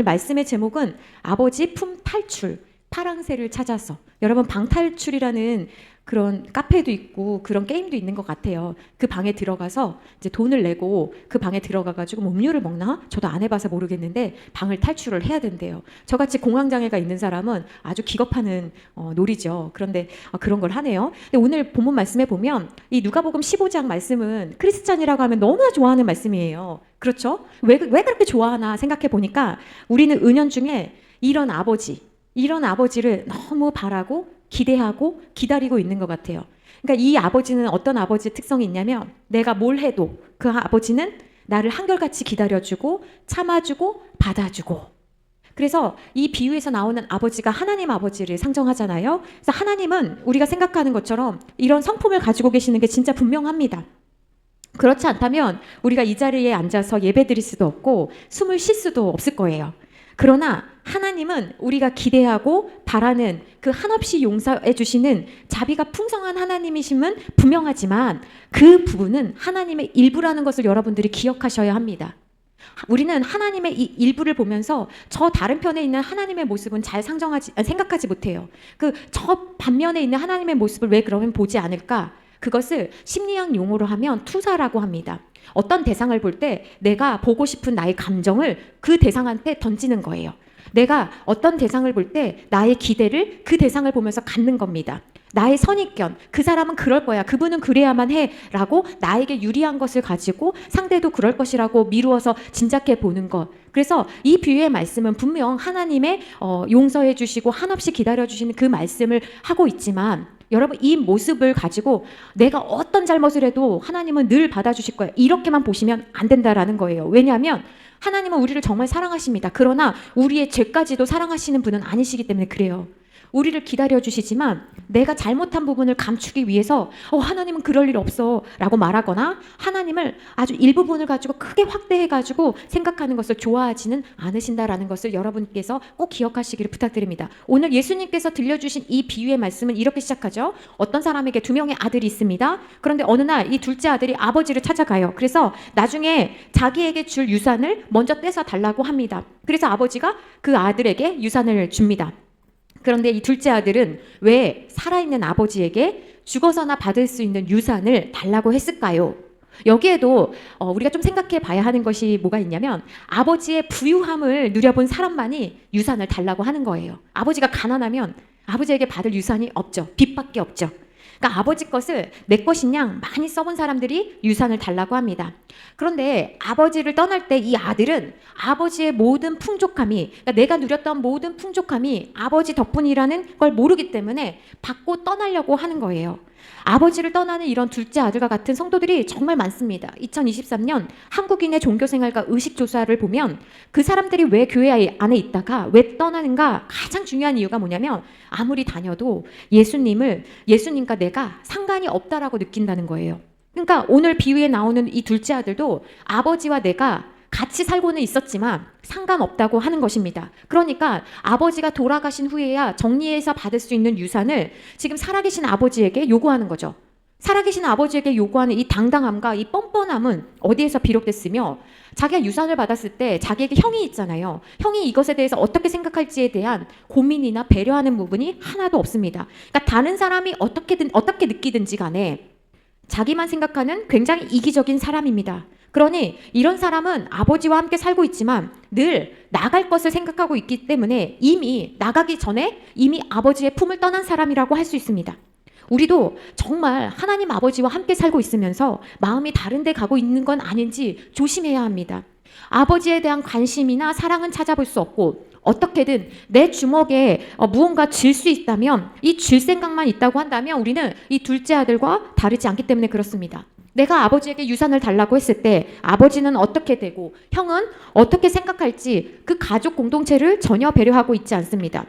말씀의 제목은 아버지 품 탈출, 파랑새를 찾아서. 여러분, 방탈출이라는 그런 카페도 있고 그런 게임도 있는 것 같아요. 그 방에 들어가서 이제 돈을 내고 그 방에 들어가가지고 음료를 먹나? 저도 안 해봐서 모르겠는데 방을 탈출을 해야 된대요. 저같이 공황장애가 있는 사람은 아주 기겁하는 놀이죠. 그런데 그런 걸 하네요. 근데 오늘 본문 말씀에 보면 이 누가복음 15장 말씀은 크리스찬이라고 하면 너무나 좋아하는 말씀이에요. 그렇죠? 왜 그렇게 좋아하나 생각해 보니까 우리는 은연중에 이런 아버지를 너무 바라고 기대하고 기다리고 있는 것 같아요. 그러니까 이 아버지는 어떤 아버지의 특성이 있냐면 내가 뭘 해도 그 아버지는 나를 한결같이 기다려주고 참아주고 받아주고. 그래서 이 비유에서 나오는 아버지가 하나님 아버지를 상정하잖아요. 그래서 하나님은 우리가 생각하는 것처럼 이런 성품을 가지고 계시는 게 진짜 분명합니다. 그렇지 않다면 우리가 이 자리에 앉아서 예배 드릴 수도 없고 숨을 쉴 수도 없을 거예요. 그러나 하나님은 우리가 기대하고 바라는 그 한없이 용서해 주시는 자비가 풍성한 하나님이심은 분명하지만 그 부분은 하나님의 일부라는 것을 여러분들이 기억하셔야 합니다. 우리는 하나님의 이 일부를 보면서 저 다른 편에 있는 하나님의 모습은 잘 생각하지 못해요. 저 반면에 있는 하나님의 모습을 왜 그러면 보지 않을까? 그것을 심리학 용어로 하면 투사라고 합니다. 어떤 대상을 볼 때 내가 보고 싶은 나의 감정을 그 대상한테 던지는 거예요. 내가 어떤 대상을 볼 때 나의 기대를 그 대상을 보면서 갖는 겁니다. 나의 선입견, 그 사람은 그럴 거야, 그분은 그래야만 해 라고 나에게 유리한 것을 가지고 상대도 그럴 것이라고 미루어서 짐작해 보는 것. 그래서 이 비유의 말씀은 분명 하나님의 용서해 주시고 한없이 기다려 주시는 그 말씀을 하고 있지만 여러분, 이 모습을 가지고 내가 어떤 잘못을 해도 하나님은 늘 받아주실 거예요, 이렇게만 보시면 안 된다라는 거예요. 왜냐하면 하나님은 우리를 정말 사랑하십니다. 그러나 우리의 죄까지도 사랑하시는 분은 아니시기 때문에 그래요. 우리를 기다려주시지만 내가 잘못한 부분을 감추기 위해서 하나님은 그럴 일 없어 라고 말하거나 하나님을 아주 일부분을 가지고 크게 확대해가지고 생각하는 것을 좋아하지는 않으신다라는 것을 여러분께서 꼭 기억하시기를 부탁드립니다. 오늘 예수님께서 들려주신 이 비유의 말씀은 이렇게 시작하죠. 어떤 사람에게 2명의 아들이 있습니다. 그런데 어느 날 이 둘째 아들이 아버지를 찾아가요. 그래서 나중에 자기에게 줄 유산을 먼저 떼서 달라고 합니다. 그래서 아버지가 그 아들에게 유산을 줍니다. 그런데 이 둘째 아들은 왜 살아있는 아버지에게 죽어서나 받을 수 있는 유산을 달라고 했을까요? 여기에도 우리가 좀 생각해 봐야 하는 것이 뭐가 있냐면 아버지의 부유함을 누려본 사람만이 유산을 달라고 하는 거예요. 아버지가 가난하면 아버지에게 받을 유산이 없죠. 빚밖에 없죠. 그러니까 아버지 것을 내 것인 양 많이 써본 사람들이 유산을 달라고 합니다. 그런데 아버지를 떠날 때 이 아들은 아버지의 모든 풍족함이, 그러니까 내가 누렸던 모든 풍족함이 아버지 덕분이라는 걸 모르기 때문에 받고 떠나려고 하는 거예요. 아버지를 떠나는 이런 둘째 아들과 같은 성도들이 정말 많습니다. 2023년 한국인의 종교생활과 의식조사를 보면 그 사람들이 왜 교회 안에 있다가 왜 떠나는가 가장 중요한 이유가 뭐냐면 아무리 다녀도 예수님과 내가 상관이 없다라고 느낀다는 거예요. 그러니까 오늘 비유에 나오는 이 둘째 아들도 아버지와 내가 같이 살고는 있었지만 상관없다고 하는 것입니다. 그러니까 아버지가 돌아가신 후에야 정리해서 받을 수 있는 유산을 지금 살아계신 아버지에게 요구하는 거죠. 살아계신 아버지에게 요구하는 이 당당함과 이 뻔뻔함은 어디에서 비롯됐으며 자기가 유산을 받았을 때 자기에게 형이 있잖아요. 형이 이것에 대해서 어떻게 생각할지에 대한 고민이나 배려하는 부분이 하나도 없습니다. 그러니까 다른 사람이 어떻게 느끼든지 간에 자기만 생각하는 굉장히 이기적인 사람입니다. 그러니 이런 사람은 아버지와 함께 살고 있지만 늘 나갈 것을 생각하고 있기 때문에 이미 나가기 전에 이미 아버지의 품을 떠난 사람이라고 할 수 있습니다. 우리도 정말 하나님 아버지와 함께 살고 있으면서 마음이 다른 데 가고 있는 건 아닌지 조심해야 합니다. 아버지에 대한 관심이나 사랑은 찾아볼 수 없고 어떻게든 내 주먹에 무언가 쥘 수 있다면 이 쥘 생각만 있다고 한다면 우리는 이 둘째 아들과 다르지 않기 때문에 그렇습니다. 내가 아버지에게 유산을 달라고 했을 때 아버지는 어떻게 되고 형은 어떻게 생각할지 그 가족 공동체를 전혀 배려하고 있지 않습니다.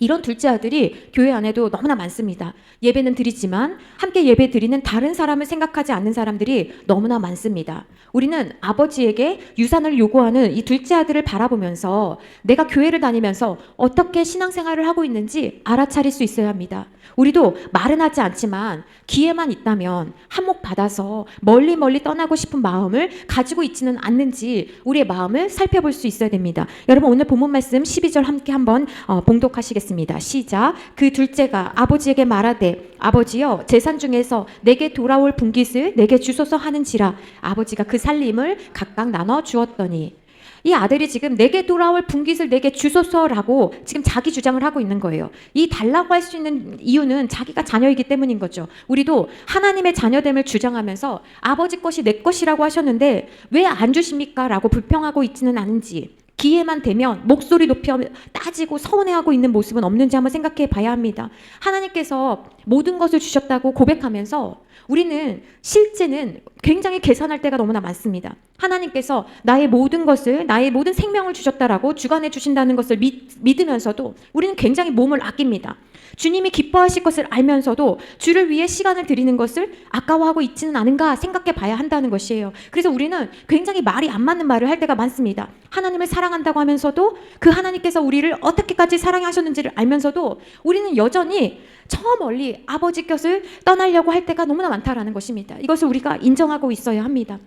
이런 둘째 아들이 교회 안에도 너무나 많습니다. 예배는 드리지만 함께 예배 드리는 다른 사람을 생각하지 않는 사람들이 너무나 많습니다. 우리는 아버지에게 유산을 요구하는 이 둘째 아들을 바라보면서 내가 교회를 다니면서 어떻게 신앙생활을 하고 있는지 알아차릴 수 있어야 합니다. 우리도 말은 하지 않지만 기회만 있다면 한몫 받아서 멀리 멀리 떠나고 싶은 마음을 가지고 있지는 않는지 우리의 마음을 살펴볼 수 있어야 됩니다. 여러분 오늘 본문 말씀 12절 함께 한번 봉독하시겠습니다. 시작. 그 둘째가 아버지에게 말하되 아버지여 재산 중에서 내게 돌아올 분깃을 내게 주소서 하는지라. 아버지가 그 살림을 각각 나눠 주었더니 이 아들이 지금 내게 돌아올 분깃을 내게 주소서라고 지금 자기 주장을 하고 있는 거예요. 이 달라고 할 수 있는 이유는 자기가 자녀이기 때문인 거죠. 우리도 하나님의 자녀됨을 주장하면서 아버지 것이 내 것이라고 하셨는데 왜 안 주십니까? 라고 불평하고 있지는 않은지, 기회만 되면 목소리 높여 따지고 서운해하고 있는 모습은 없는지 한번 생각해 봐야 합니다. 하나님께서 모든 것을 주셨다고 고백하면서 우리는 실제는 굉장히 계산할 때가 너무나 많습니다. 하나님께서 나의 모든 것을, 나의 모든 생명을 주셨다라고 주관해 주신다는 것을 믿으면서도 우리는 굉장히 몸을 아낍니다. 주님이 기뻐하실 것을 알면서도 주를 위해 시간을 드리는 것을 아까워하고 있지는 않은가 생각해 봐야 한다는 것이에요. 그래서 우리는 굉장히 말이 안 맞는 말을 할 때가 많습니다. 하나님을 사랑한다고 하면서도 그 하나님께서 우리를 어떻게까지 사랑하셨는지를 알면서도 우리는 여전히 저 멀리 아버지 곁을 떠나려고 할 때가 너무나 많다라는 것입니다. 이것을 우리가 인정하고 있어야 합니다.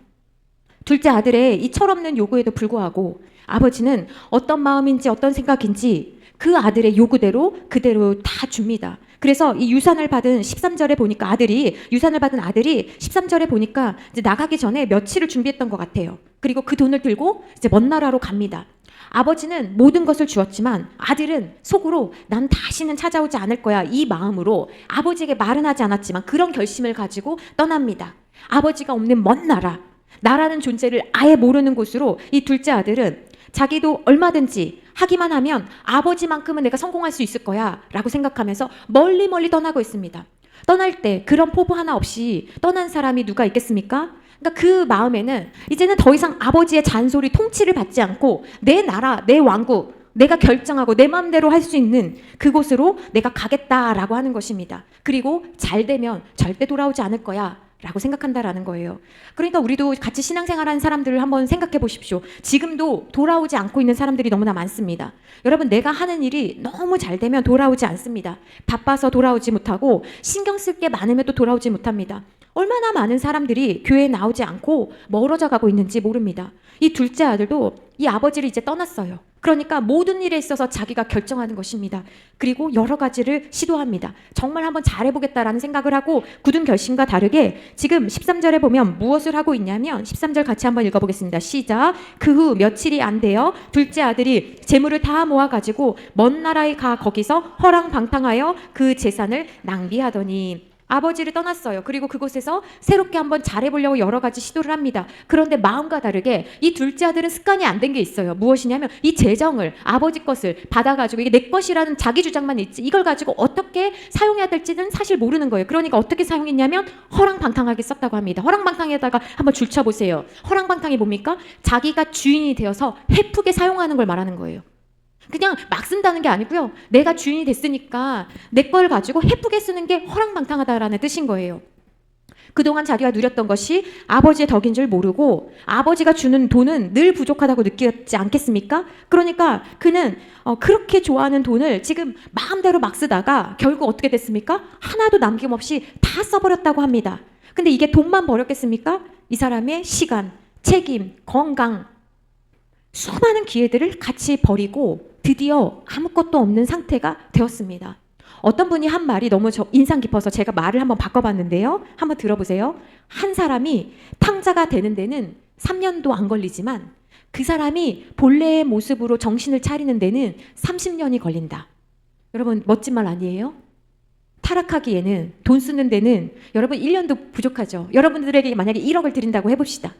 둘째 아들의 이 철없는 요구에도 불구하고 아버지는 어떤 마음인지 어떤 생각인지 그 아들의 요구대로 그대로 다 줍니다. 그래서 이 유산을 받은 13절에 보니까 유산을 받은 아들이 13절에 보니까 이제 나가기 전에 며칠을 준비했던 것 같아요. 그리고 그 돈을 들고 이제 먼 나라로 갑니다. 아버지는 모든 것을 주었지만 아들은 속으로 난 다시는 찾아오지 않을 거야, 이 마음으로 아버지에게 말은 하지 않았지만 그런 결심을 가지고 떠납니다. 아버지가 없는 먼 나라는 존재를 아예 모르는 곳으로 이 둘째 아들은 자기도 얼마든지 하기만 하면 아버지만큼은 내가 성공할 수 있을 거야 라고 생각하면서 멀리 멀리 떠나고 있습니다. 떠날 때 그런 포부 하나 없이 떠난 사람이 누가 있겠습니까? 그러니까 그 마음에는 이제는 더 이상 아버지의 잔소리 통치를 받지 않고 내 나라, 내 왕국, 내가 결정하고 내 마음대로 할 수 있는 그곳으로 내가 가겠다라고 하는 것입니다. 그리고 잘 되면 절대 돌아오지 않을 거야 라고 생각한다라는 거예요. 그러니까 우리도 같이 신앙생활하는 사람들을 한번 생각해 보십시오. 지금도 돌아오지 않고 있는 사람들이 너무나 많습니다. 여러분, 내가 하는 일이 너무 잘 되면 돌아오지 않습니다. 바빠서 돌아오지 못하고 신경 쓸 게 많으면 또 돌아오지 못합니다. 얼마나 많은 사람들이 교회에 나오지 않고 멀어져 가고 있는지 모릅니다. 이 둘째 아들도 이 아버지를 이제 떠났어요. 그러니까 모든 일에 있어서 자기가 결정하는 것입니다. 그리고 여러 가지를 시도합니다. 정말 한번 잘해보겠다라는 생각을 하고 굳은 결심과 다르게 지금 13절에 보면 무엇을 하고 있냐면 13절 같이 한번 읽어보겠습니다. 시작. 그 후 며칠이 안 되어 둘째 아들이 재물을 다 모아가지고 먼 나라에 가 거기서 허랑방탕하여 그 재산을 낭비하더니 아버지를 떠났어요. 그리고 그곳에서 새롭게 한번 잘해보려고 여러 가지 시도를 합니다. 그런데 마음과 다르게 이 둘째 아들은 습관이 안 된 게 있어요. 무엇이냐면 이 재정을, 아버지 것을 받아가지고 이게 내 것이라는 자기 주장만 있지 이걸 가지고 어떻게 사용해야 될지는 사실 모르는 거예요. 그러니까 어떻게 사용했냐면 허랑방탕하게 썼다고 합니다. 허랑방탕에다가 한번 줄쳐보세요. 허랑방탕이 뭡니까? 자기가 주인이 되어서 헤프게 사용하는 걸 말하는 거예요. 그냥 막 쓴다는 게 아니고요. 내가 주인이 됐으니까 내 걸 가지고 헤프게 쓰는 게 허랑방탕하다라는 뜻인 거예요. 그동안 자기가 누렸던 것이 아버지의 덕인 줄 모르고 아버지가 주는 돈은 늘 부족하다고 느꼈지 않겠습니까? 그러니까 그는 그렇게 좋아하는 돈을 지금 마음대로 막 쓰다가 결국 어떻게 됐습니까? 하나도 남김없이 다 써버렸다고 합니다. 근데 이게 돈만 버렸겠습니까? 이 사람의 시간, 책임, 건강, 수많은 기회들을 같이 버리고 드디어 아무것도 없는 상태가 되었습니다. 어떤 분이 한 말이 너무 인상 깊어서 제가 말을 한번 바꿔봤는데요. 한번 들어보세요. 한 사람이 탕자가 되는 데는 3년도 안 걸리지만 그 사람이 본래의 모습으로 정신을 차리는 데는 30년이 걸린다. 여러분, 멋진 말 아니에요? 타락하기에는, 돈 쓰는 데는 여러분 1년도 부족하죠. 여러분들에게 만약에 1억을 드린다고 해봅시다.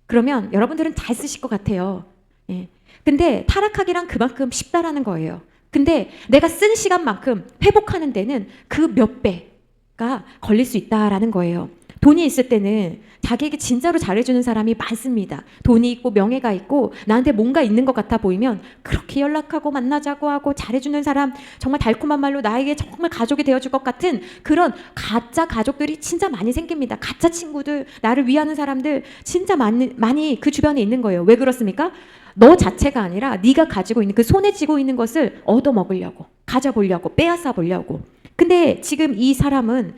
그러면 여러분들은 잘 쓰실 것 같아요. 예. 근데 타락하기란 그만큼 쉽다라는 거예요. 근데 내가 쓴 시간만큼 회복하는 데는 그 몇 배가 걸릴 수 있다라는 거예요. 돈이 있을 때는 자기에게 진짜로 잘해주는 사람이 많습니다. 돈이 있고 명예가 있고 나한테 뭔가 있는 것 같아 보이면 그렇게 연락하고 만나자고 하고 잘해주는 사람, 정말 달콤한 말로 나에게 정말 가족이 되어줄 것 같은 그런 가짜 가족들이 진짜 많이 생깁니다. 가짜 친구들, 나를 위하는 사람들 진짜 많이 그 주변에 있는 거예요. 왜 그렇습니까? 너 자체가 아니라 네가 가지고 있는 그 손에 쥐고 있는 것을 얻어먹으려고, 가져보려고, 빼앗아 보려고. 근데 지금 이 사람은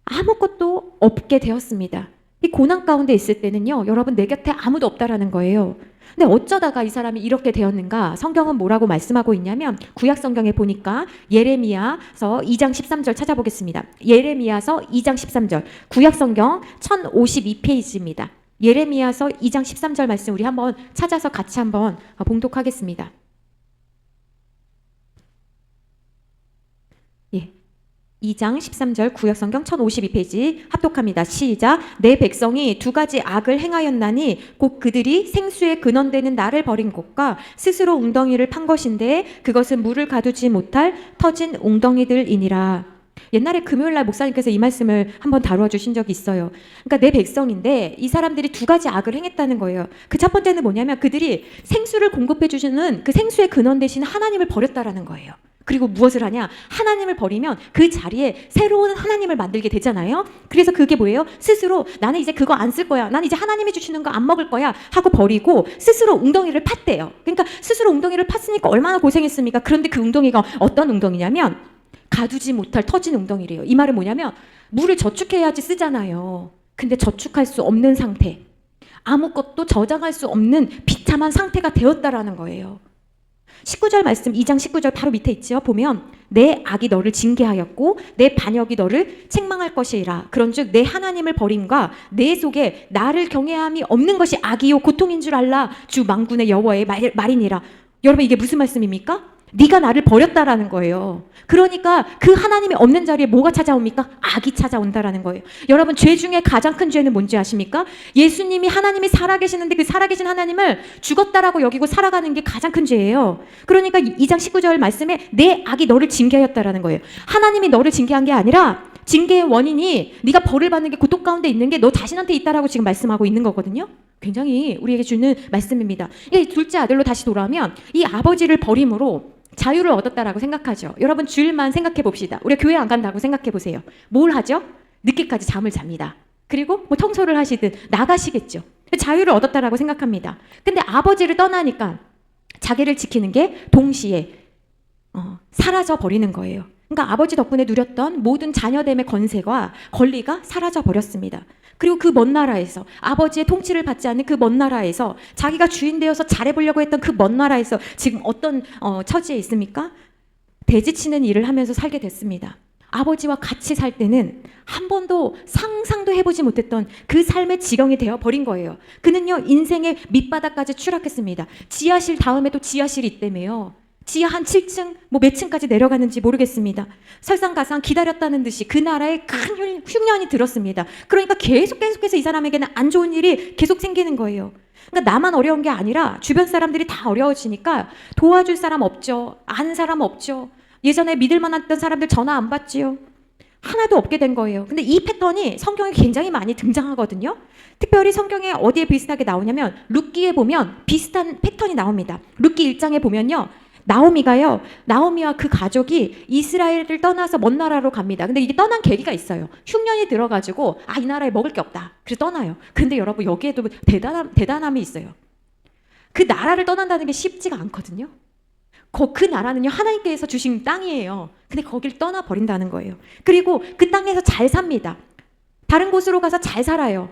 아무것도 없게 되었습니다. 이 고난 가운데 있을 때는요, 여러분 내 곁에 아무도 없다라는 거예요. 근데 어쩌다가 이 사람이 이렇게 되었는가? 성경은 뭐라고 말씀하고 있냐면 구약 성경에 보니까 예레미야서 2장 13절 찾아보겠습니다. 예레미야서 2장 13절 구약 성경 1052페이지입니다. 예레미야서 2장 13절 말씀 우리 한번 찾아서 같이 한번 봉독하겠습니다. 예. 2장 13절 구약성경 1052페이지 합독합니다. 시작. 내 백성이 두 가지 악을 행하였나니 곧 그들이 생수에 근원되는 나를 버린 것과 스스로 웅덩이를 판 것인데 그것은 물을 가두지 못할 터진 웅덩이들이니라. 옛날에 금요일날 목사님께서 이 말씀을 한번 다루어 주신 적이 있어요. 그러니까 내 백성인데 이 사람들이 두 가지 악을 행했다는 거예요. 그 첫 번째는 뭐냐면 그들이 생수를 공급해 주시는 그 생수의 근원 대신 하나님을 버렸다라는 거예요. 그리고 무엇을 하냐? 하나님을 버리면 그 자리에 새로운 하나님을 만들게 되잖아요. 그래서 그게 뭐예요? 스스로 나는 이제 그거 안 쓸 거야. 나는 이제 하나님이 주시는 거 안 먹을 거야 하고 버리고 스스로 웅덩이를 팠대요. 그러니까 스스로 웅덩이를 팠으니까 얼마나 고생했습니까? 그런데 그 웅덩이가 어떤 웅덩이냐면 가두지 못할 터진 웅덩이래요. 이 말은 뭐냐면 물을 저축해야지 쓰잖아요. 근데 저축할 수 없는 상태, 아무것도 저장할 수 없는 비참한 상태가 되었다라는 거예요. 19절 말씀 2장 19절 바로 밑에 있죠. 보면 내 악이 너를 징계하였고 내 반역이 너를 책망할 것이라. 그런즉 내 하나님을 버림과 내 속에 나를 경외함이 없는 것이 악이요 고통인 줄 알라. 주 만군의 여호와의 말이니라. 여러분 이게 무슨 말씀입니까? 네가 나를 버렸다라는 거예요. 그러니까 그 하나님이 없는 자리에 뭐가 찾아옵니까? 악이 찾아온다라는 거예요. 여러분 죄 중에 가장 큰 죄는 뭔지 아십니까? 예수님이 하나님이 살아계시는데 그 살아계신 하나님을 죽었다라고 여기고 살아가는 게 가장 큰 죄예요. 그러니까 2장 19절 말씀에 내 악이 너를 징계하였다라는 거예요. 하나님이 너를 징계한 게 아니라 징계의 원인이 네가 벌을 받는 게 고통 가운데 있는 게 너 자신한테 있다라고 지금 말씀하고 있는 거거든요. 굉장히 우리에게 주는 말씀입니다. 이 둘째 아들로 다시 돌아오면 이 아버지를 버림으로 자유를 얻었다라고 생각하죠. 여러분 주일만 생각해 봅시다. 우리가 교회 안 간다고 생각해 보세요. 뭘 하죠? 늦게까지 잠을 잡니다. 그리고 뭐 청소를 하시든 나가시겠죠. 자유를 얻었다라고 생각합니다. 근데 아버지를 떠나니까 자기를 지키는 게 동시에 사라져 버리는 거예요. 그러니까 아버지 덕분에 누렸던 모든 자녀됨의 권세가 권리가 사라져 버렸습니다. 그리고 그 먼 나라에서 아버지의 통치를 받지 않는 그 먼 나라에서 자기가 주인 되어서 잘해보려고 했던 그 먼 나라에서 지금 어떤 처지에 있습니까? 돼지치는 일을 하면서 살게 됐습니다. 아버지와 같이 살 때는 한 번도 상상도 해보지 못했던 그 삶의 지경이 되어버린 거예요. 그는요 인생의 밑바닥까지 추락했습니다. 지하실 다음에 또 지하실이 있다며요. 지하 한 7층 뭐 몇 층까지 내려가는지 모르겠습니다. 설상가상 기다렸다는 듯이 그 나라에 큰 흉년이 들었습니다. 그러니까 계속해서 이 사람에게는 안 좋은 일이 계속 생기는 거예요. 그러니까 나만 어려운 게 아니라 주변 사람들이 다 어려워지니까 도와줄 사람 없죠. 아는 사람 없죠. 예전에 믿을 만했던 사람들 전화 안 받지요. 하나도 없게 된 거예요. 근데 이 패턴이 성경에 굉장히 많이 등장하거든요. 특별히 성경에 어디에 비슷하게 나오냐면 룻기에 보면 비슷한 패턴이 나옵니다. 룻기 1장에 보면요. 나오미와 그 가족이 이스라엘을 떠나서 먼 나라로 갑니다. 근데 이게 떠난 계기가 있어요. 흉년이 들어가지고 이 나라에 먹을 게 없다. 그래서 떠나요. 근데 여러분 여기에도 대단함이 있어요. 그 나라를 떠난다는 게 쉽지가 않거든요. 그 나라는요 하나님께서 주신 땅이에요. 근데 거길 떠나버린다는 거예요. 그리고 그 땅에서 잘 삽니다. 다른 곳으로 가서 잘 살아요.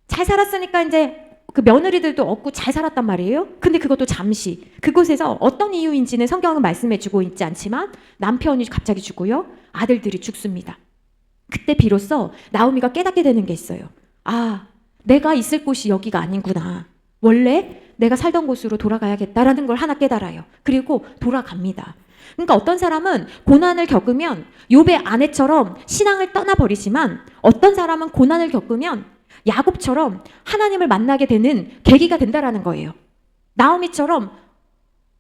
잘 살았으니까 이제 그 며느리들도 얻고 잘 살았단 말이에요. 근데 그것도 잠시 그곳에서 어떤 이유인지는 성경은 말씀해주고 있지 않지만 남편이 갑자기 죽고요. 아들들이 죽습니다. 그때 비로소 나오미가 깨닫게 되는 게 있어요. 내가 있을 곳이 여기가 아닌구나. 원래 내가 살던 곳으로 돌아가야겠다라는 걸 하나 깨달아요. 그리고 돌아갑니다. 그러니까 어떤 사람은 고난을 겪으면 욥의 아내처럼 신앙을 떠나버리지만 어떤 사람은 고난을 겪으면 야곱처럼 하나님을 만나게 되는 계기가 된다라는 거예요. 나오미처럼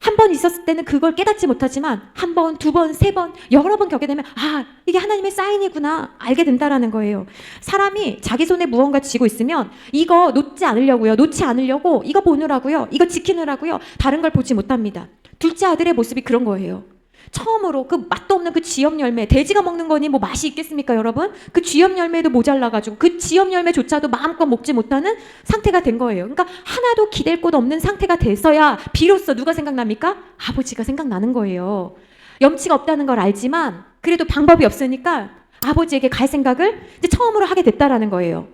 한 번 있었을 때는 그걸 깨닫지 못하지만 한 번, 두 번, 세 번, 여러 번 겪게 되면 이게 하나님의 사인이구나 알게 된다라는 거예요. 사람이 자기 손에 무언가 쥐고 있으면 이거 놓지 않으려고 이거 보느라고요. 이거 지키느라고요. 다른 걸 보지 못합니다. 둘째 아들의 모습이 그런 거예요. 처음으로 그 맛도 없는 그 쥐염 열매, 돼지가 먹는 거니 뭐 맛이 있겠습니까 여러분? 그 쥐염 열매도 모자라가지고 그 쥐염 열매조차도 마음껏 먹지 못하는 상태가 된 거예요. 그러니까 하나도 기댈 곳 없는 상태가 됐어야 비로소 누가 생각납니까? 아버지가 생각나는 거예요. 염치가 없다는 걸 알지만 그래도 방법이 없으니까 아버지에게 갈 생각을 이제 처음으로 하게 됐다라는 거예요.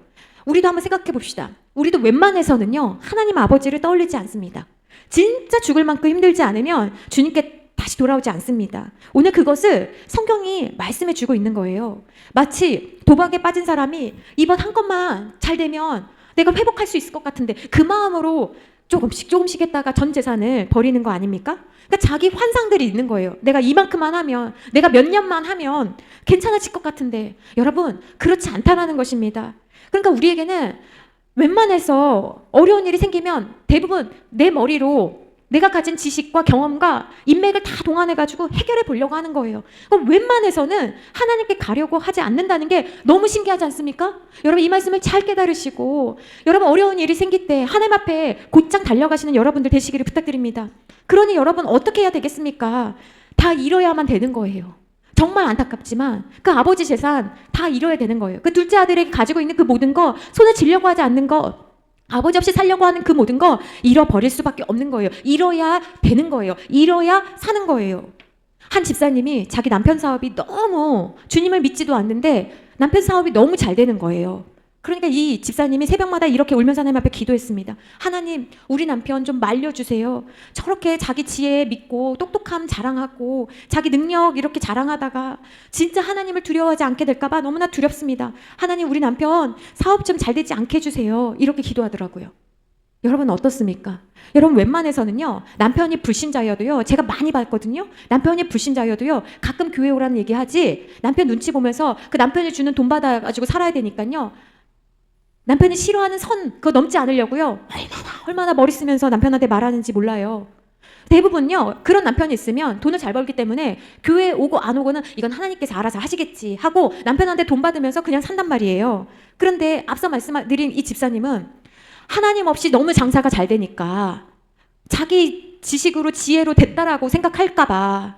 우리도 한번 생각해 봅시다. 우리도 웬만해서는요, 하나님 아버지를 떠올리지 않습니다. 진짜 죽을 만큼 힘들지 않으면 주님께 다시 돌아오지 않습니다. 오늘 그것을 성경이 말씀해 주고 있는 거예요. 마치 도박에 빠진 사람이 이번 한 건만 잘 되면 내가 회복할 수 있을 것 같은데 그 마음으로 조금씩 했다가 전 재산을 버리는 거 아닙니까? 그러니까 자기 환상들이 있는 거예요. 내가 이만큼만 하면, 내가 몇 년만 하면 괜찮아질 것 같은데, 여러분 그렇지 않다라는 것입니다. 그러니까 우리에게는 웬만해서 어려운 일이 생기면 대부분 내 머리로 내가 가진 지식과 경험과 인맥을 다 동원해가지고 해결해 보려고 하는 거예요. 그럼 웬만해서는 하나님께 가려고 하지 않는다는 게 너무 신기하지 않습니까? 여러분 이 말씀을 잘 깨달으시고, 여러분 어려운 일이 생길 때 하나님 앞에 곧장 달려가시는 여러분들 되시기를 부탁드립니다. 그러니 여러분 어떻게 해야 되겠습니까? 다 잃어야만 되는 거예요. 정말 안타깝지만 그 아버지 재산 다 잃어야 되는 거예요. 그 둘째 아들에게 가지고 있는 그 모든 거, 손에 쥐려고 하지 않는 거, 아버지 없이 살려고 하는 그 모든 거 잃어버릴 수밖에 없는 거예요. 잃어야 되는 거예요. 잃어야 사는 거예요. 한 집사님이 자기 남편 사업이 너무, 주님을 믿지도 않는데 남편 사업이 너무 잘 되는 거예요. 그러니까 이 집사님이 새벽마다 이렇게 울면서 하나님 앞에 기도했습니다. 하나님, 우리 남편 좀 말려주세요. 저렇게 자기 지혜 믿고 똑똑함 자랑하고 자기 능력 이렇게 자랑하다가 진짜 하나님을 두려워하지 않게 될까 봐 너무나 두렵습니다. 하나님, 우리 남편 사업 좀 잘 되지 않게 해주세요. 이렇게 기도하더라고요. 여러분 어떻습니까? 여러분 웬만해서는요, 남편이 불신자여도요, 제가 많이 봤거든요. 남편이 불신자여도요, 가끔 교회 오라는 얘기하지, 남편 눈치 보면서 그 남편이 주는 돈 받아가지고 살아야 되니까요, 남편이 싫어하는 선 그거 넘지 않으려고요, 얼마나 머리 쓰면서 남편한테 말하는지 몰라요. 대부분요, 그런 남편이 있으면 돈을 잘 벌기 때문에 교회에 오고 안 오고는 이건 하나님께서 알아서 하시겠지 하고 남편한테 돈 받으면서 그냥 산단 말이에요. 그런데 앞서 말씀드린 이 집사님은 하나님 없이 너무 장사가 잘 되니까 자기 지식으로 지혜로 됐다라고 생각할까 봐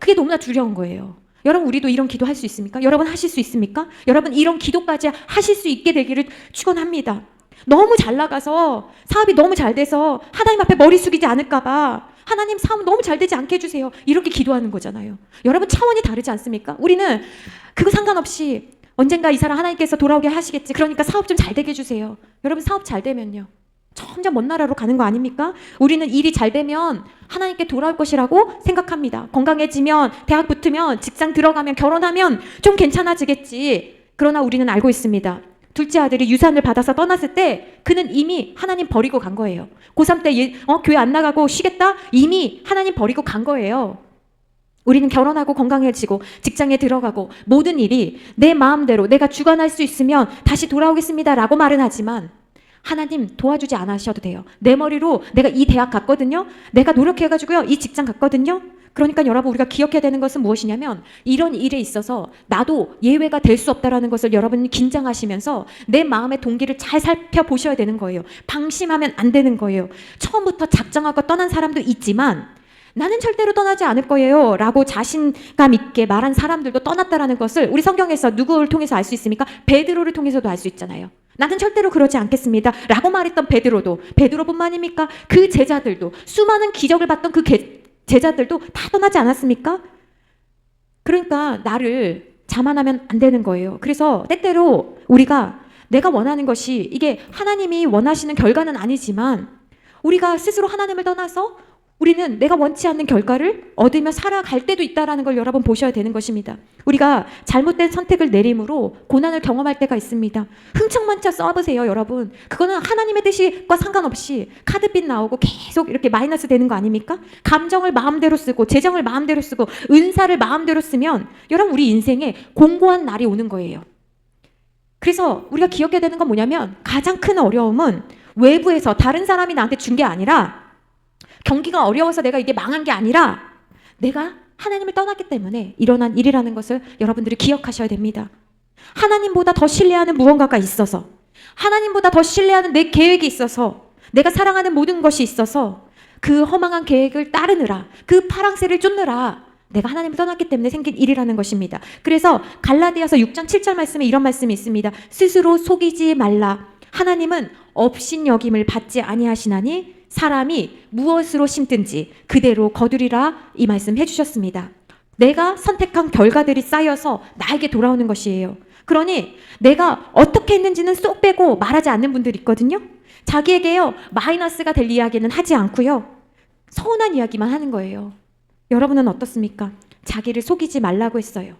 그게 너무나 두려운 거예요. 여러분 우리도 이런 기도 할 수 있습니까? 여러분 하실 수 있습니까? 여러분 이런 기도까지 하실 수 있게 되기를 축원합니다. 너무 잘 나가서 사업이 너무 잘 돼서 하나님 앞에 머리 숙이지 않을까 봐 하나님 사업 너무 잘 되지 않게 해주세요. 이렇게 기도하는 거잖아요. 여러분 차원이 다르지 않습니까? 우리는 그거 상관없이 언젠가 이 사람 하나님께서 돌아오게 하시겠지. 그러니까 사업 좀 잘 되게 해주세요. 여러분 사업 잘 되면요, 점점 먼 나라로 가는 거 아닙니까? 우리는 일이 잘 되면 하나님께 돌아올 것이라고 생각합니다. 건강해지면, 대학 붙으면, 직장 들어가면, 결혼하면 좀 괜찮아지겠지. 그러나 우리는 알고 있습니다. 둘째 아들이 유산을 받아서 떠났을 때 그는 이미 하나님 버리고 간 거예요. 고3 때 교회 안 나가고 쉬겠다? 이미 하나님 버리고 간 거예요. 우리는 결혼하고 건강해지고 직장에 들어가고 모든 일이 내 마음대로 내가 주관할 수 있으면 다시 돌아오겠습니다 라고 말은 하지만 하나님 도와주지 않으셔도 돼요. 내 머리로 내가 이 대학 갔거든요. 내가 노력해가지고요, 이 직장 갔거든요. 그러니까 여러분 우리가 기억해야 되는 것은 무엇이냐면, 이런 일에 있어서 나도 예외가 될 수 없다라는 것을 여러분이 긴장하시면서 내 마음의 동기를 잘 살펴보셔야 되는 거예요. 방심하면 안 되는 거예요. 처음부터 작정하고 떠난 사람도 있지만 나는 절대로 떠나지 않을 거예요 라고 자신감 있게 말한 사람들도 떠났다라는 것을 우리 성경에서 누구를 통해서 알 수 있습니까? 베드로를 통해서도 알 수 있잖아요. 나는 절대로 그러지 않겠습니다 라고 말했던 베드로도, 베드로뿐만입니까? 그 제자들도, 수많은 기적을 봤던 그 제자들도 다 떠나지 않았습니까? 그러니까 나를 자만하면 안 되는 거예요. 그래서 때때로 우리가 내가 원하는 것이 이게 하나님이 원하시는 결과는 아니지만 우리가 스스로 하나님을 떠나서 우리는 내가 원치 않는 결과를 얻으며 살아갈 때도 있다는 걸 여러분 보셔야 되는 것입니다. 우리가 잘못된 선택을 내림으로 고난을 경험할 때가 있습니다. 흥청망청 써보세요 여러분. 그거는 하나님의 뜻과 상관없이 카드빚 나오고 계속 이렇게 마이너스 되는 거 아닙니까? 감정을 마음대로 쓰고 재정을 마음대로 쓰고 은사를 마음대로 쓰면 여러분 우리 인생에 공고한 날이 오는 거예요. 그래서 우리가 기억해야 되는 건 뭐냐면, 가장 큰 어려움은 외부에서 다른 사람이 나한테 준 게 아니라, 경기가 어려워서 내가 이게 망한 게 아니라 내가 하나님을 떠났기 때문에 일어난 일이라는 것을 여러분들이 기억하셔야 됩니다. 하나님보다 더 신뢰하는 무언가가 있어서, 하나님보다 더 신뢰하는 내 계획이 있어서, 내가 사랑하는 모든 것이 있어서 그 허망한 계획을 따르느라, 그 파랑새를 쫓느라 내가 하나님을 떠났기 때문에 생긴 일이라는 것입니다. 그래서 갈라디아서 6장 7절 말씀에 이런 말씀이 있습니다. 스스로 속이지 말라. 하나님은 업신여김을 받지 아니하시나니 사람이 무엇으로 심든지 그대로 거두리라. 이 말씀 해주셨습니다. 내가 선택한 결과들이 쌓여서 나에게 돌아오는 것이에요. 그러니 내가 어떻게 했는지는 쏙 빼고 말하지 않는 분들이 있거든요. 자기에게요, 마이너스가 될 이야기는 하지 않고요, 서운한 이야기만 하는 거예요. 여러분은 어떻습니까? 자기를 속이지 말라고 했어요.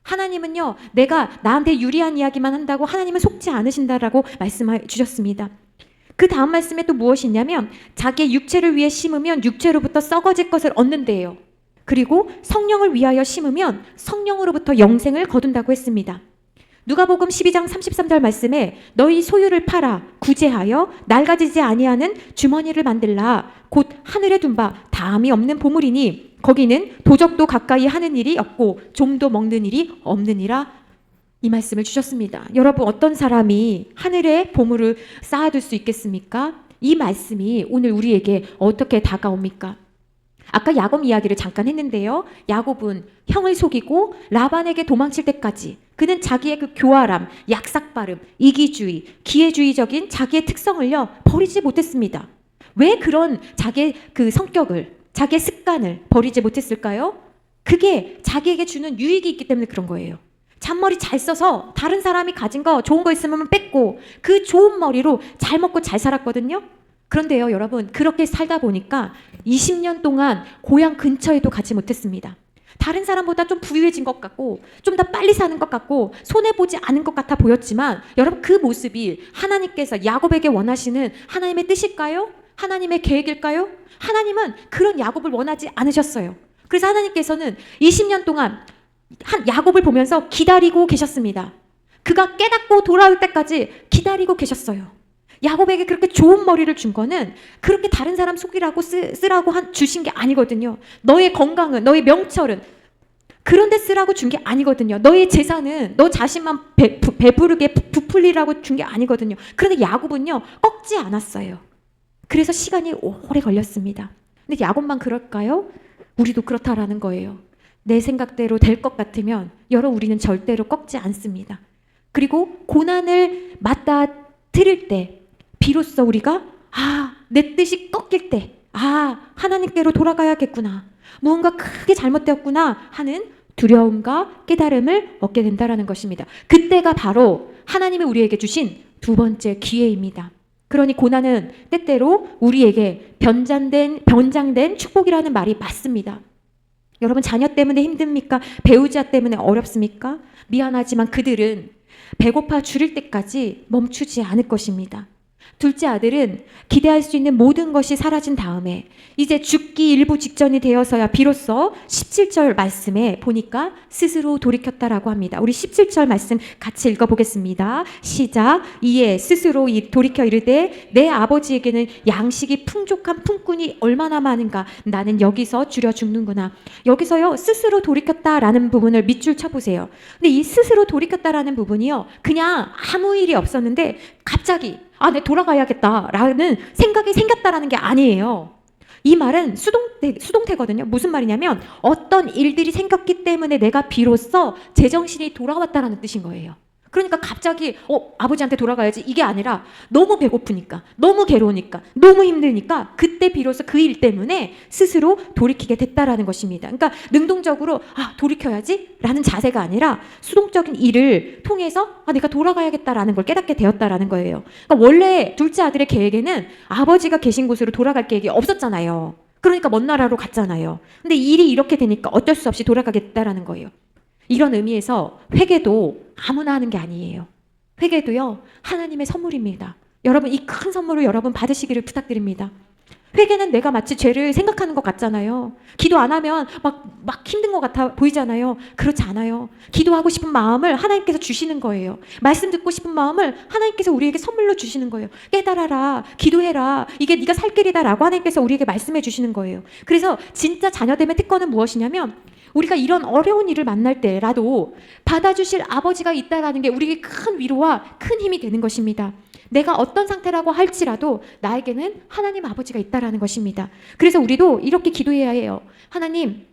하나님은요, 내가 나한테 유리한 이야기만 한다고 하나님은 속지 않으신다라고 말씀해 주셨습니다. 그 다음 말씀에 또 무엇이 있냐면, 자기의 육체를 위해 심으면 육체로부터 썩어질 것을 얻는데요. 그리고 성령을 위하여 심으면 성령으로부터 영생을 거둔다고 했습니다. 누가복음 12장 33절 말씀에 너희 소유를 팔아 구제하여 낡아지지 아니하는 주머니를 만들라. 곧 하늘에 둔 바 다함이 없는 보물이니 거기는 도적도 가까이 하는 일이 없고 좀도 먹는 일이 없느니라. 이 말씀을 주셨습니다. 여러분, 어떤 사람이 하늘에 보물을 쌓아둘 수 있겠습니까? 이 말씀이 오늘 우리에게 어떻게 다가옵니까? 아까 야곱 이야기를 잠깐 했는데요. 야곱은 형을 속이고 라반에게 도망칠 때까지 그는 자기의 그 교활함, 약삭빠름, 이기주의, 기회주의적인 자기의 특성을요, 버리지 못했습니다. 왜 그런 자기의 그 성격을, 자기의 습관을 버리지 못했을까요? 그게 자기에게 주는 유익이 있기 때문에 그런 거예요. 잔머리 잘 써서 다른 사람이 가진 거, 좋은 거 있으면 뺏고 그 좋은 머리로 잘 먹고 잘 살았거든요. 그런데요, 여러분, 그렇게 살다 보니까 20년 동안 고향 근처에도 가지 못했습니다. 다른 사람보다 좀 부유해진 것 같고 좀 더 빨리 사는 것 같고 손해보지 않은 것 같아 보였지만, 여러분, 그 모습이 하나님께서 야곱에게 원하시는 하나님의 뜻일까요? 하나님의 계획일까요? 하나님은 그런 야곱을 원하지 않으셨어요. 그래서 하나님께서는 20년 동안 한 야곱을 보면서 기다리고 계셨습니다. 그가 깨닫고 돌아올 때까지 기다리고 계셨어요. 야곱에게 그렇게 좋은 머리를 준 거는 그렇게 다른 사람 속이라고 쓰라고 주신 게 아니거든요. 너의 건강은, 너의 명철은 그런 데 쓰라고 준 게 아니거든요. 너의 재산은 너 자신만 배부르게 부풀리라고 준 게 아니거든요. 그런데 야곱은요, 꺾지 않았어요. 그래서 시간이 오래 걸렸습니다. 근데 야곱만 그럴까요? 우리도 그렇다라는 거예요. 내 생각대로 될 것 같으면 여러분, 우리는 절대로 꺾지 않습니다. 그리고 고난을 맞닥뜨릴 때 비로소 우리가 내 뜻이 꺾일 때 하나님께로 돌아가야겠구나, 무언가 크게 잘못되었구나 하는 두려움과 깨달음을 얻게 된다는 것입니다. 그때가 바로 하나님이 우리에게 주신 두 번째 기회입니다. 그러니 고난은 때때로 우리에게 변장된 축복이라는 말이 맞습니다. 여러분, 자녀 때문에 힘듭니까? 배우자 때문에 어렵습니까? 미안하지만 그들은 배고파 죽을 때까지 멈추지 않을 것입니다. 둘째 아들은 기대할 수 있는 모든 것이 사라진 다음에 이제 죽기 일부 직전이 되어서야 비로소 17절 말씀에 보니까 스스로 돌이켰다라고 합니다. 우리 17절 말씀 같이 읽어보겠습니다. 시작. 이에 스스로 돌이켜 이르되 내 아버지에게는 양식이 풍족한 품꾼이 얼마나 많은가, 나는 여기서 줄여 죽는구나. 여기서요, 스스로 돌이켰다라는 부분을 밑줄 쳐보세요. 근데 이 스스로 돌이켰다라는 부분이요, 그냥 아무 일이 없었는데 갑자기 내 돌아가야겠다라는 생각이 생겼다라는 게 아니에요. 이 말은 수동태거든요. 무슨 말이냐면 어떤 일들이 생겼기 때문에 내가 비로소 제정신이 돌아왔다라는 뜻인 거예요. 그러니까 갑자기 아버지한테 돌아가야지 이게 아니라 너무 배고프니까, 너무 괴로우니까, 너무 힘드니까 그때 비로소 그 일 때문에 스스로 돌이키게 됐다라는 것입니다. 그러니까 능동적으로 돌이켜야지 라는 자세가 아니라 수동적인 일을 통해서 내가 돌아가야겠다라는 걸 깨닫게 되었다라는 거예요. 그러니까 원래 둘째 아들의 계획에는 아버지가 계신 곳으로 돌아갈 계획이 없었잖아요. 그러니까 먼 나라로 갔잖아요. 근데 일이 이렇게 되니까 어쩔 수 없이 돌아가겠다라는 거예요. 이런 의미에서 회개도 아무나 하는 게 아니에요. 회개도요, 하나님의 선물입니다. 여러분, 이 큰 선물을 여러분 받으시기를 부탁드립니다. 회개는 내가 마치 죄를 생각하는 것 같잖아요. 기도 안 하면 막 힘든 것 같아 보이잖아요. 그렇지 않아요. 기도하고 싶은 마음을 하나님께서 주시는 거예요. 말씀 듣고 싶은 마음을 하나님께서 우리에게 선물로 주시는 거예요. 깨달아라, 기도해라, 이게 네가 살 길이다라고 하나님께서 우리에게 말씀해 주시는 거예요. 그래서 진짜 자녀됨의 특권은 무엇이냐면, 우리가 이런 어려운 일을 만날 때라도 받아주실 아버지가 있다라는 게 우리에게 큰 위로와 큰 힘이 되는 것입니다. 내가 어떤 상태라고 할지라도 나에게는 하나님 아버지가 있다라는 것입니다. 그래서 우리도 이렇게 기도해야 해요. 하나님,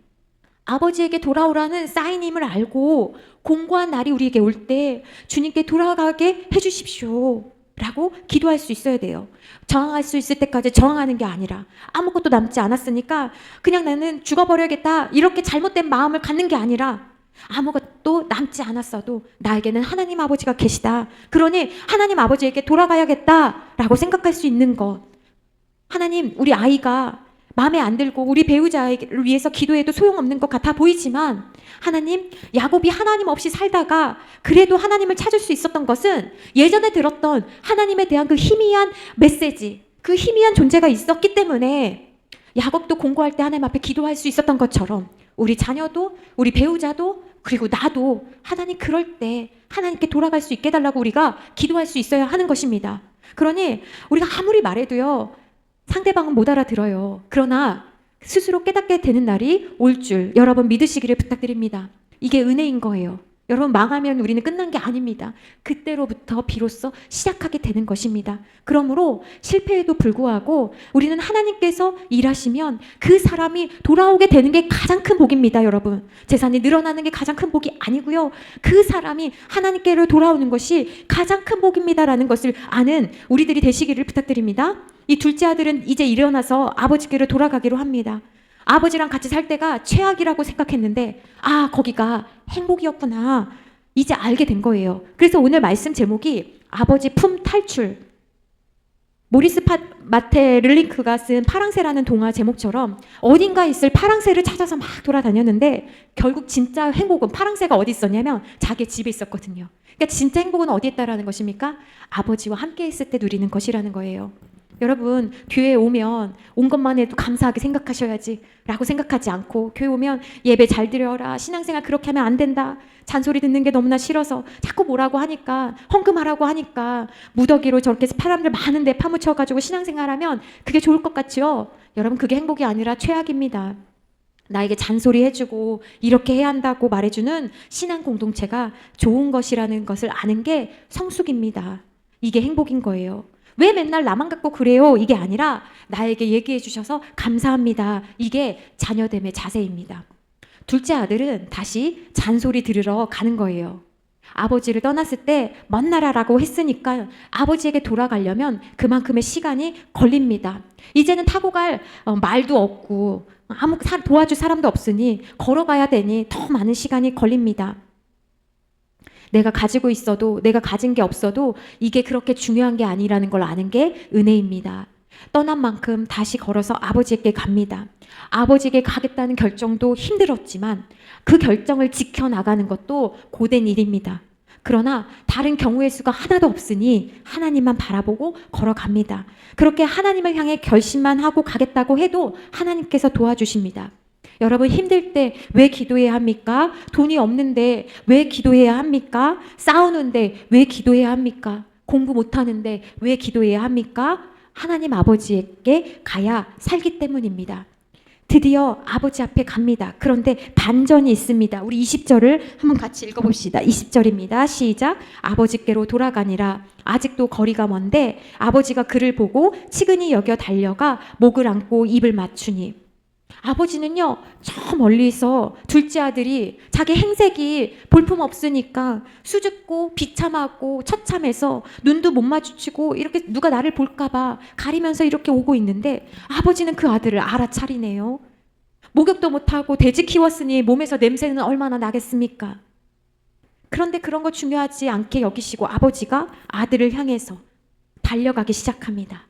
아버지에게 돌아오라는 사인임을 알고 공고한 날이 우리에게 올 때 주님께 돌아가게 해주십시오 라고 기도할 수 있어야 돼요. 저항할 수 있을 때까지 저항하는 게 아니라 아무것도 남지 않았으니까 그냥 나는 죽어버려야겠다 이렇게 잘못된 마음을 갖는 게 아니라 아무것도 남지 않았어도 나에게는 하나님 아버지가 계시다. 그러니 하나님 아버지에게 돌아가야겠다라고 생각할 수 있는 것. 하나님, 우리 아이가 마음에 안 들고 우리 배우자를 위해서 기도해도 소용없는 것 같아 보이지만 하나님, 야곱이 하나님 없이 살다가 그래도 하나님을 찾을 수 있었던 것은 예전에 들었던 하나님에 대한 그 희미한 메시지, 그 희미한 존재가 있었기 때문에 야곱도 공고할 때 하나님 앞에 기도할 수 있었던 것처럼 우리 자녀도 우리 배우자도 그리고 나도 하나님 그럴 때 하나님께 돌아갈 수 있게 해달라고 우리가 기도할 수 있어야 하는 것입니다. 그러니 우리가 아무리 말해도요, 상대방은 못 알아들어요. 그러나 스스로 깨닫게 되는 날이 올 줄 여러분 믿으시기를 부탁드립니다. 이게 은혜인 거예요. 여러분, 망하면 우리는 끝난 게 아닙니다. 그때로부터 비로소 시작하게 되는 것입니다. 그러므로 실패에도 불구하고 우리는 하나님께서 일하시면 그 사람이 돌아오게 되는 게 가장 큰 복입니다. 여러분, 재산이 늘어나는 게 가장 큰 복이 아니고요, 그 사람이 하나님께로 돌아오는 것이 가장 큰 복입니다라는 것을 아는 우리들이 되시기를 부탁드립니다. 이 둘째 아들은 이제 일어나서 아버지께로 돌아가기로 합니다. 아버지랑 같이 살 때가 최악이라고 생각했는데 거기가 행복이었구나 이제 알게 된 거예요. 그래서 오늘 말씀 제목이 아버지 품 탈출. 모리스 마테 르링크가 쓴 파랑새라는 동화 제목처럼 어딘가 있을 파랑새를 찾아서 막 돌아다녔는데 결국 진짜 행복은 파랑새가 어디 있었냐면 자기 집에 있었거든요. 그러니까 진짜 행복은 어디에 있다라는 것입니까? 아버지와 함께 있을 때 누리는 것이라는 거예요. 여러분, 교회에 오면 온 것만 해도 감사하게 생각하셔야지 라고 생각하지 않고 교회 오면 예배 잘 드려라, 신앙생활 그렇게 하면 안 된다, 잔소리 듣는 게 너무나 싫어서 자꾸 뭐라고 하니까, 헌금하라고 하니까 무더기로 저렇게 사람들 많은데 파묻혀가지고 신앙생활하면 그게 좋을 것 같죠? 여러분, 그게 행복이 아니라 최악입니다. 나에게 잔소리 해주고 이렇게 해야 한다고 말해주는 신앙 공동체가 좋은 것이라는 것을 아는 게 성숙입니다. 이게 행복인 거예요. 왜 맨날 나만 갖고 그래요? 이게 아니라 나에게 얘기해 주셔서 감사합니다. 이게 자녀됨의 자세입니다. 둘째 아들은 다시 잔소리 들으러 가는 거예요. 아버지를 떠났을 때 먼 나라라고 했으니까 아버지에게 돌아가려면 그만큼의 시간이 걸립니다. 이제는 타고 갈 말도 없고 도와줄 사람도 없으니 걸어가야 되니 더 많은 시간이 걸립니다. 내가 가지고 있어도, 내가 가진 게 없어도 이게 그렇게 중요한 게 아니라는 걸 아는 게 은혜입니다. 떠난 만큼 다시 걸어서 아버지에게 갑니다. 아버지에게 가겠다는 결정도 힘들었지만 그 결정을 지켜나가는 것도 고된 일입니다. 그러나 다른 경우의 수가 하나도 없으니 하나님만 바라보고 걸어갑니다. 그렇게 하나님을 향해 결심만 하고 가겠다고 해도 하나님께서 도와주십니다. 여러분, 힘들 때 왜 기도해야 합니까? 돈이 없는데 왜 기도해야 합니까? 싸우는데 왜 기도해야 합니까? 공부 못하는데 왜 기도해야 합니까? 하나님 아버지에게 가야 살기 때문입니다. 드디어 아버지 앞에 갑니다. 그런데 반전이 있습니다. 우리 20절을 한번 같이 읽어봅시다. 20절입니다. 시작. 아버지께로 돌아가니라. 아직도 거리가 먼데 아버지가 그를 보고 치근히 여겨 달려가 목을 안고 입을 맞추니. 아버지는요, 저 멀리서 둘째 아들이 자기 행색이 볼품없으니까 수줍고 비참하고 처참해서 눈도 못 마주치고 이렇게 누가 나를 볼까봐 가리면서 이렇게 오고 있는데 아버지는 그 아들을 알아차리네요. 목욕도 못하고 돼지 키웠으니 몸에서 냄새는 얼마나 나겠습니까? 그런데 그런 거 중요하지 않게 여기시고 아버지가 아들을 향해서 달려가기 시작합니다.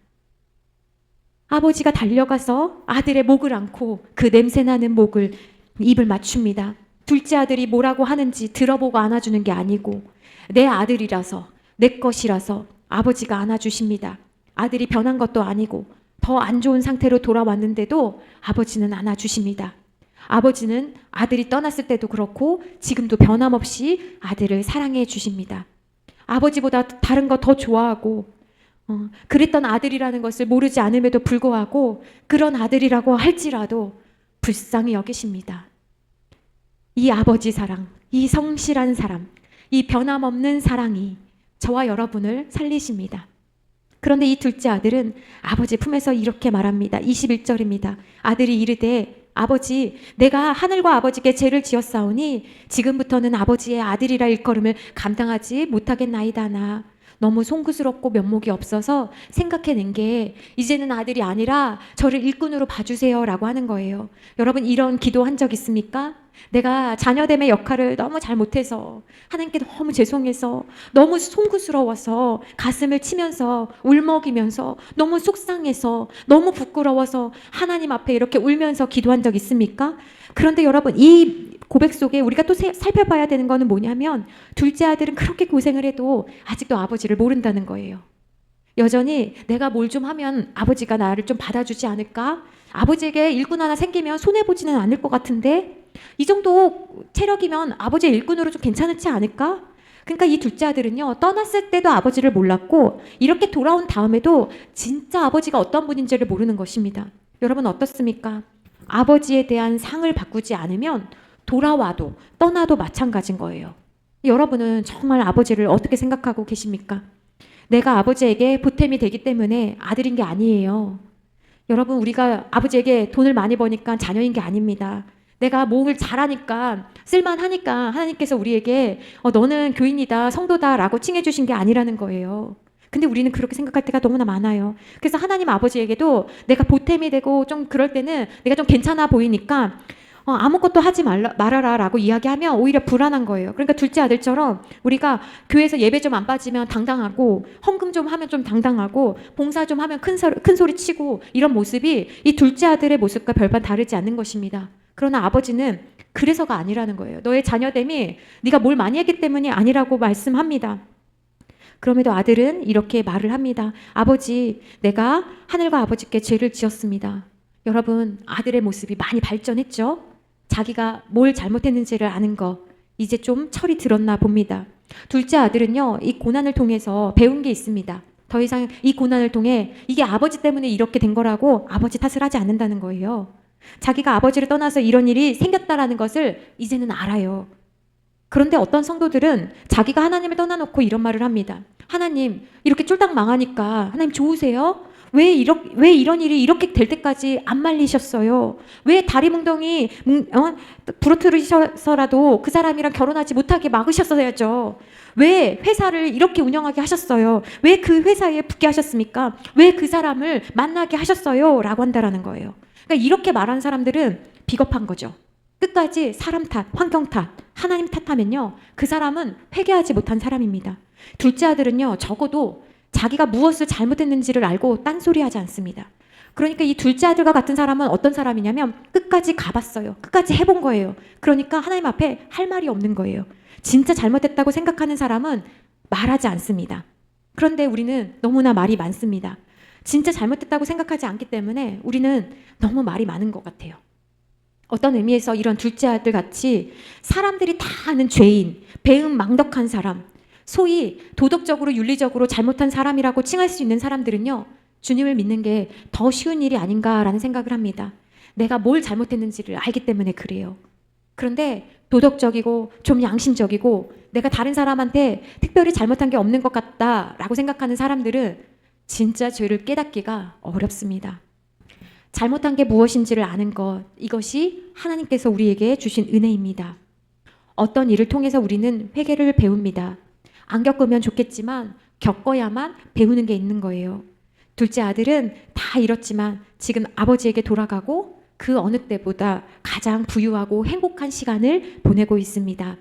아버지가 달려가서 아들의 목을 안고 그 냄새나는 목을 입을 맞춥니다. 둘째 아들이 뭐라고 하는지 들어보고 안아주는 게 아니고 내 아들이라서, 내 것이라서 아버지가 안아주십니다. 아들이 변한 것도 아니고 더 안 좋은 상태로 돌아왔는데도 아버지는 안아주십니다. 아버지는 아들이 떠났을 때도 그렇고 지금도 변함없이 아들을 사랑해 주십니다. 아버지보다 다른 거 더 좋아하고 그랬던 아들이라는 것을 모르지 않음에도 불구하고 그런 아들이라고 할지라도 불쌍히 여기십니다. 이 아버지 사랑, 이 성실한 사람, 이 변함없는 사랑이 저와 여러분을 살리십니다. 그런데 이 둘째 아들은 아버지 품에서 이렇게 말합니다. 21절입니다. 아들이 이르되 아버지, 내가 하늘과 아버지께 죄를 지었사오니 지금부터는 아버지의 아들이라 일컬음을 감당하지 못하겠나이다나. 너무 송구스럽고 면목이 없어서 생각해낸 게 이제는 아들이 아니라 저를 일꾼으로 봐주세요 라고 하는 거예요. 여러분 이런 기도한 적 있습니까? 내가 자녀됨의 역할을 너무 잘 못해서 하나님께 너무 죄송해서 너무 송구스러워서 가슴을 치면서 울먹이면서 너무 속상해서 너무 부끄러워서 하나님 앞에 이렇게 울면서 기도한 적 있습니까? 그런데 여러분 이 고백 속에 우리가 또 살펴봐야 되는 거는 뭐냐면 둘째 아들은 그렇게 고생을 해도 아직도 아버지를 모른다는 거예요. 여전히 내가 뭘 좀 하면 아버지가 나를 좀 받아주지 않을까? 아버지에게 일꾼 하나 생기면 손해보지는 않을 것 같은데 이 정도 체력이면 아버지의 일꾼으로 좀 괜찮지 않을까? 그러니까 이 둘째 아들은요 떠났을 때도 아버지를 몰랐고 이렇게 돌아온 다음에도 진짜 아버지가 어떤 분인지를 모르는 것입니다. 여러분 어떻습니까? 아버지에 대한 상을 바꾸지 않으면 돌아와도 떠나도 마찬가지인 거예요. 여러분은 정말 아버지를 어떻게 생각하고 계십니까? 내가 아버지에게 보탬이 되기 때문에 아들인 게 아니에요. 여러분 우리가 아버지에게 돈을 많이 버니까 자녀인 게 아닙니다. 내가 목을 잘하니까 쓸만하니까 하나님께서 우리에게 너는 교인이다 성도다 라고 칭해 주신 게 아니라는 거예요. 근데 우리는 그렇게 생각할 때가 너무나 많아요. 그래서 하나님 아버지에게도 내가 보탬이 되고 좀 그럴 때는 내가 좀 괜찮아 보이니까 아무것도 하지 말아라 라고 이야기하면 오히려 불안한 거예요. 그러니까 둘째 아들처럼 우리가 교회에서 예배 좀 안 빠지면 당당하고 헌금 좀 하면 좀 당당하고 봉사 좀 하면 큰 소리 치고 이런 모습이 이 둘째 아들의 모습과 별반 다르지 않는 것입니다. 그러나 아버지는 그래서가 아니라는 거예요. 너의 자녀됨이 네가 뭘 많이 했기 때문이 아니라고 말씀합니다. 그럼에도 아들은 이렇게 말을 합니다. 아버지, 내가 하늘과 아버지께 죄를 지었습니다. 여러분, 아들의 모습이 많이 발전했죠? 자기가 뭘 잘못했는지를 아는 거 이제 좀 철이 들었나 봅니다. 둘째 아들은요, 이 고난을 통해서 배운 게 있습니다. 더 이상 이 고난을 통해 이게 아버지 때문에 이렇게 된 거라고 아버지 탓을 하지 않는다는 거예요. 자기가 아버지를 떠나서 이런 일이 생겼다라는 것을 이제는 알아요. 그런데 어떤 성도들은 자기가 하나님을 떠나놓고 이런 말을 합니다. 하나님, 이렇게 쫄딱 망하니까 하나님 좋으세요? 왜 이런 일이 이렇게 될 때까지 안 말리셨어요? 왜 다리 뭉덩이 부러뜨리셔서라도 그 사람이랑 결혼하지 못하게 막으셨어야죠? 왜 회사를 이렇게 운영하게 하셨어요? 왜 그 회사에 붙게 하셨습니까? 왜 그 사람을 만나게 하셨어요? 라고 한다라는 거예요. 그러니까 이렇게 말하는 사람들은 비겁한 거죠. 끝까지 사람 탓, 환경 탓, 하나님 탓하면요, 그 사람은 회개하지 못한 사람입니다. 둘째 아들은요, 적어도 자기가 무엇을 잘못했는지를 알고 딴소리하지 않습니다. 그러니까 이 둘째 아들과 같은 사람은 어떤 사람이냐면 끝까지 가봤어요. 끝까지 해본 거예요. 그러니까 하나님 앞에 할 말이 없는 거예요. 진짜 잘못했다고 생각하는 사람은 말하지 않습니다. 그런데 우리는 너무나 말이 많습니다. 진짜 잘못했다고 생각하지 않기 때문에 우리는 너무 말이 많은 것 같아요. 어떤 의미에서 이런 둘째 아들 같이 사람들이 다 아는 죄인, 배은망덕한 사람, 소위 도덕적으로 윤리적으로 잘못한 사람이라고 칭할 수 있는 사람들은요, 주님을 믿는 게 더 쉬운 일이 아닌가라는 생각을 합니다. 내가 뭘 잘못했는지를 알기 때문에 그래요. 그런데 도덕적이고 좀 양심적이고 내가 다른 사람한테 특별히 잘못한 게 없는 것 같다라고 생각하는 사람들은 진짜 죄를 깨닫기가 어렵습니다. 잘못한 게 무엇인지를 아는 것, 이것이 하나님께서 우리에게 주신 은혜입니다. 어떤 일을 통해서 우리는 회개를 배웁니다. 안 겪으면 좋겠지만 겪어야만 배우는 게 있는 거예요. 둘째 아들은 다 잃었지만 지금 아버지에게 돌아가고 그 어느 때보다 가장 부유하고 행복한 시간을 보내고 있습니다.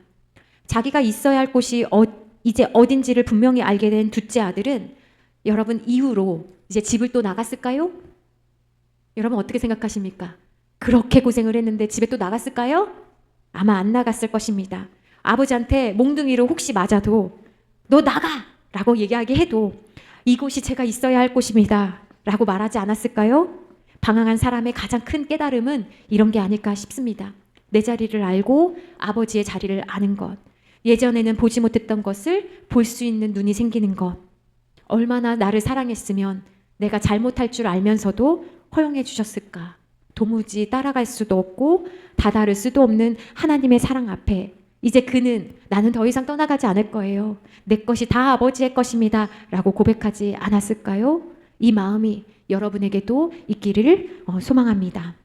자기가 있어야 할 곳이 이제 어딘지를 분명히 알게 된 둘째 아들은 여러분 이후로 이제 집을 또 나갔을까요? 여러분 어떻게 생각하십니까? 그렇게 고생을 했는데 집에 또 나갔을까요? 아마 안 나갔을 것입니다. 아버지한테 몽둥이로 혹시 맞아도 너 나가! 라고 얘기하게 해도 이곳이 제가 있어야 할 곳입니다. 라고 말하지 않았을까요? 방황한 사람의 가장 큰 깨달음은 이런 게 아닐까 싶습니다. 내 자리를 알고 아버지의 자리를 아는 것. 예전에는 보지 못했던 것을 볼 수 있는 눈이 생기는 것. 얼마나 나를 사랑했으면 내가 잘못할 줄 알면서도 허용해 주셨을까. 도무지 따라갈 수도 없고 다다를 수도 없는 하나님의 사랑 앞에 이제 그는 나는 더 이상 떠나가지 않을 거예요. 내 것이 다 아버지의 것입니다. 라고 고백하지 않았을까요? 이 마음이 여러분에게도 있기를 소망합니다.